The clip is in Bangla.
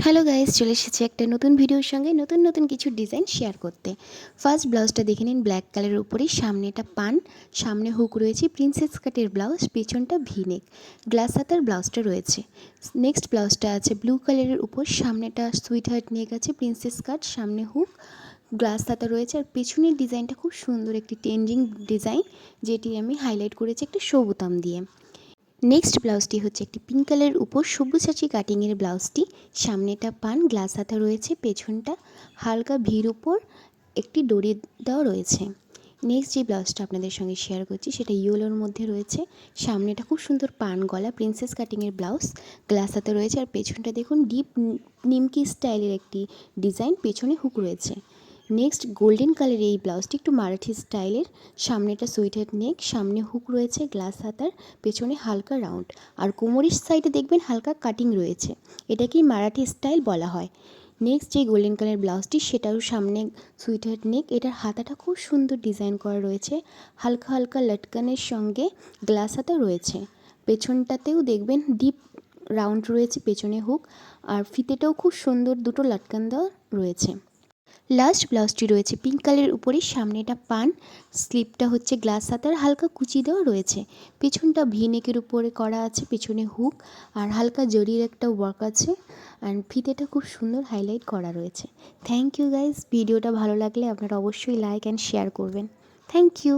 হ্যালো গাইস, চলে এসেছি একটা নতুন ভিডিওর সঙ্গে নতুন কিছু ডিজাইন শেয়ার করতে। ফার্স্ট ব্লাউজটা দেখে নিন, ব্ল্যাক কালারের উপরে সামনেটা পান, সামনে হুক রয়েছে, প্রিন্সেস কাটের ব্লাউজ, পেছনটা ভিনেক, গ্লাস হাতার ব্লাউজটা রয়েছে। নেক্সট ব্লাউজটা আছে ব্লু কালারের উপর, সামনেটা সুইট হার্ট নেক আছে, প্রিন্সেস কাট, সামনে হুক, গ্লাস হাতা রয়েছে। আর পেছনের ডিজাইনটা খুব সুন্দর একটি টেনজিং ডিজাইন, যেটি আমি হাইলাইট করেছি একটি সবুতাম দিয়ে। নেক্সট ব্লাউজটি হচ্ছে একটি পিঙ্ক কালারের উপর সবুজ কাটিংয়ের ব্লাউজটি, সামনেটা পান, গ্লাস হাতা রয়েছে, পেছনটা হালকা ভির উপর একটি ডোরি দেওয়া রয়েছে। নেক্সট যে ব্লাউজটা আপনাদের সঙ্গে শেয়ার করছি সেটা ইয়েলোর মধ্যে রয়েছে, সামনেটা খুব সুন্দর পান গলা, প্রিন্সেস কাটিংয়ের ব্লাউজ, গ্লাস হাতা রয়েছে। আর পেছনটা দেখুন ডিপ নিমকি স্টাইলের একটি ডিজাইন, পেছনে হুক রয়েছে। নেক্সট গোল্ডেন কালারের এই ব্লাউজটি একটু মারাঠি স্টাইলের, সামনেটা সুইটেড নেক, সামনে হুক রয়েছে, গ্লাস হাতার, পেছনে হালকা রাউন্ড, আর কোমরের সাইডে দেখবেন হালকা কাটিং রয়েছে, এটাকেই মারাঠি স্টাইল বলা হয়। নেক্সট যে গোল্ডেন কালার ব্লাউজটি সেটাও সামনে সুইটেড নেক, এটার হাতাটা খুব সুন্দর ডিজাইন করা রয়েছে, হালকা হালকা লটকানের সঙ্গে গ্লাস হাতা রয়েছে। পেছনটাতেও দেখবেন ডিপ রাউন্ড রয়েছে, পেছনে হুক, আর ফিতেটাও খুব সুন্দর দুটো লটকান দেওয়া রয়েছে। লাস্ট ব্লাউজটি রয়েছে পিঙ্ক কালারের উপরে, সামনেটা পান, স্লিপটা হচ্ছে গ্লাস হাতার, হালকা কুচি দেওয়া রয়েছে, পেছনটা ভি নেকের উপরে করা আছে, পেছনে হুক আর হালকা জরির একটা ওয়ার্ক আছে, অ্যান্ড ফিতেটা খুব সুন্দর হাইলাইট করা রয়েছে। থ্যাংক ইউ গাইজ, ভিডিওটা ভালো লাগলে আপনারা অবশ্যই লাইক অ্যান্ড শেয়ার করবেন। Thank you.